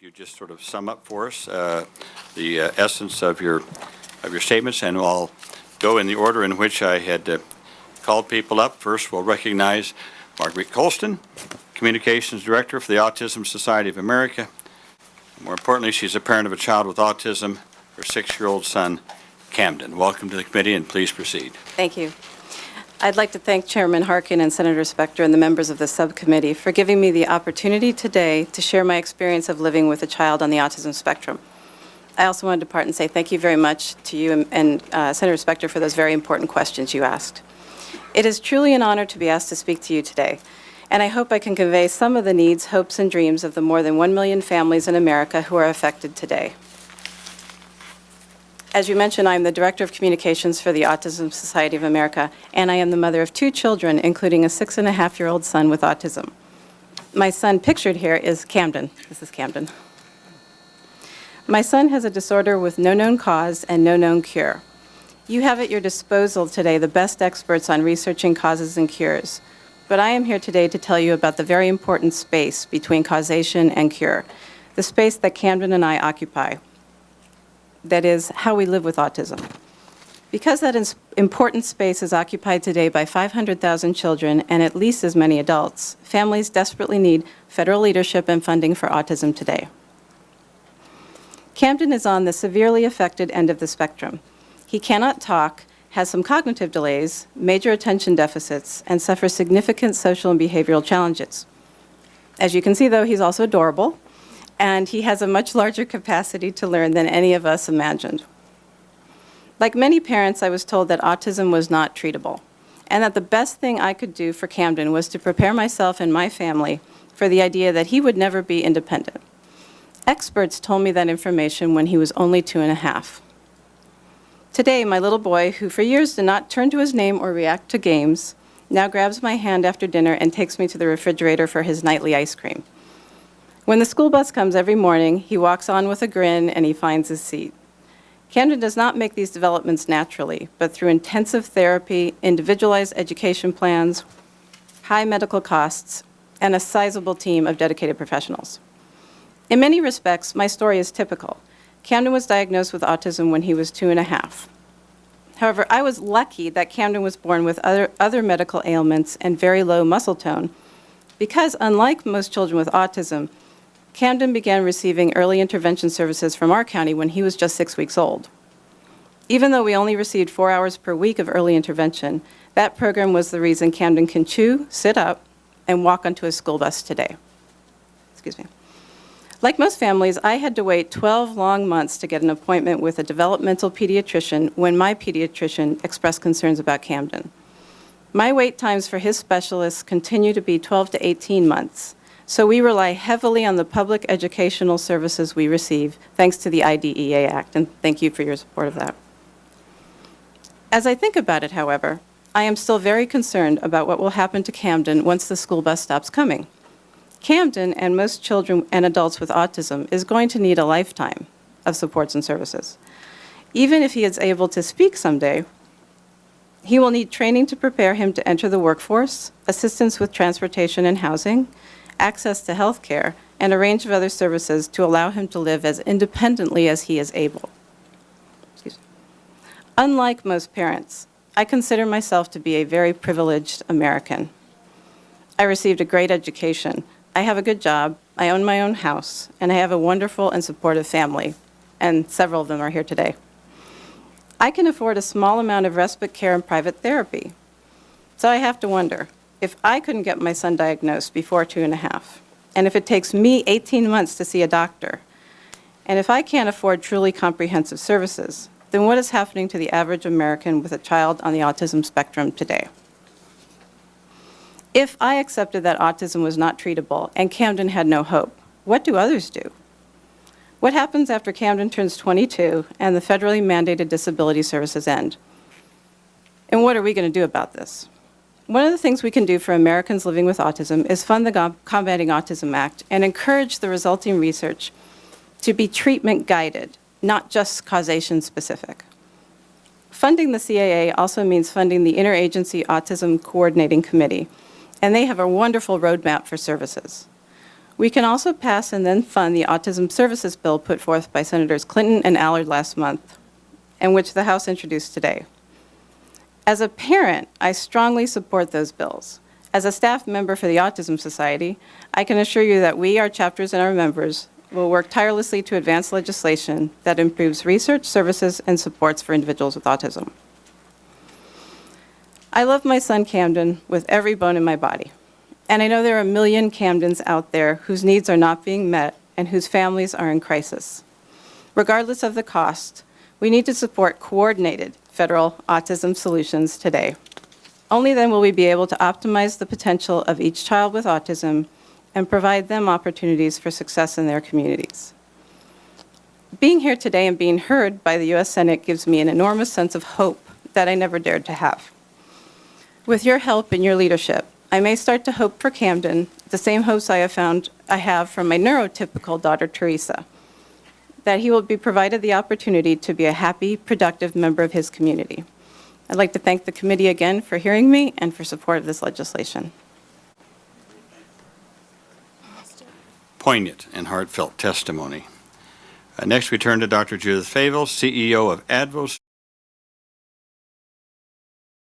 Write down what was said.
you just sort of sum up for us the essence of your statements, and I'll go in the order in which I had called people up. First, we'll recognize Marguerite Colston, Communications Director for the Autism Society of America. More importantly, she's a parent of a child with autism, her 6-year-old son, Camden. Welcome to the committee, and please proceed. Thank you. I'd like to thank Chairman Harkin and Senator Spector and the members of the subcommittee for giving me the opportunity today to share my experience of living with a child on the autism spectrum. I also wanted to part and say thank you very much to you and Senator Spector for those very important questions you asked. It is truly an honor to be asked to speak to you today, and I hope I can convey some of the needs, hopes, and dreams of the more than 1 million families in America who are affected today. As you mentioned, I'm the Director of Communications for the Autism Society of America, and I am the mother of 2 children, including a 6-and-a-half-year-old son with autism. My son pictured here is Camden. This is Camden. My son has a disorder with no known cause and no known cure. You have at your disposal today the best experts on researching causes and cures, but I am here today to tell you about the very important space between causation and cure, the space that Camden and I occupy. That is how we live with autism. Because that important space is occupied today by 500,000 children and at least as many adults, families desperately need federal leadership and funding for autism today. Camden is on the severely affected end of the spectrum. He cannot talk, has some cognitive delays, major attention deficits, and suffers significant social and behavioral challenges. As you can see, though, he's also adorable, and he has a much larger capacity to learn than any of us imagined. Like many parents, I was told that autism was not treatable, and that the best thing I could do for Camden was to prepare myself and my family for the idea that he would never be independent. Experts told me that information when he was only 2.5. Today, my little boy, who for years did not turn to his name or react to games, now grabs my hand after dinner and takes me to the refrigerator for his nightly ice cream. When the school bus comes every morning, he walks on with a grin and he finds his seat. Camden does not make these developments naturally, but through intensive therapy, individualized education plans, high medical costs, and a sizable team of dedicated professionals. In many respects, my story is typical. Camden was diagnosed with autism when he was 2.5. However, I was lucky that Camden was born with other medical ailments and very low muscle tone, because unlike most children with autism, Camden began receiving early intervention services from our county when he was just 6 weeks old. Even though we only received 4 hours per week of early intervention, that program was the reason Camden can chew, sit up, and walk onto a school bus today. Excuse me. Like most families, I had to wait 12 long months to get an appointment with a developmental pediatrician when my pediatrician expressed concerns about Camden. My wait times for his specialists continue to be 12 to 18 months. So we rely heavily on the public educational services we receive, thanks to the IDEA Act, and thank you for your support of that. As I think about it, however, I am still very concerned about what will happen to Camden once the school bus stops coming. Camden, and most children and adults with autism, is going to need a lifetime of supports and services. Even if he is able to speak someday, he will need training to prepare him to enter the workforce, assistance with transportation and housing, access to health care, and a range of other services to allow him to live as independently as he is able. Excuse me. Unlike most parents, I consider myself to be a very privileged American. I received a great education. I have a good job, I own my own house, and I have a wonderful and supportive family, and several of them are here today. I can afford a small amount of respite care and private therapy. So I have to wonder, if I couldn't get my son diagnosed before 2.5, and if it takes me 18 months to see a doctor, and if I can't afford truly comprehensive services, then what is happening to the average American with a child on the autism spectrum today? If I accepted that autism was not treatable and Camden had no hope, what do others do? What happens after Camden turns 22 and the federally mandated disability services end? And what are we going to do about this? One of the things we can do for Americans living with autism is fund the Combating Autism Act and encourage the resulting research to be treatment guided, not just causation specific. Funding the CAA also means funding the Interagency Autism Coordinating Committee, and they have a wonderful roadmap for services. We can also pass and then fund the Autism Services Bill put forth by Senators Clinton and Allard last month, and which the House introduced today. As a parent, I strongly support those bills. As a staff member for the Autism Society, I can assure you that we, our chapters, and our members will work tirelessly to advance legislation that improves research, services, and supports for individuals with autism. I love my son Camden with every bone in my body. And I know there are a million Camdens out there whose needs are not being met and whose families are in crisis. Regardless of the cost, we need to support coordinated federal autism solutions today. Only then will we be able to optimize the potential of each child with autism and provide them opportunities for success in their communities. Being here today and being heard by the U.S. Senate gives me an enormous sense of hope that I never dared to have. With your help and your leadership, I may start to hope for Camden the same hopes I have from my neurotypical daughter, Teresa, that he will be provided the opportunity to be a happy, productive member of his community. I'd like to thank the committee again for hearing me and for support of this legislation. Poignant and heartfelt testimony. Next, we turn to Dr. Judith Favell, CEO of Advos.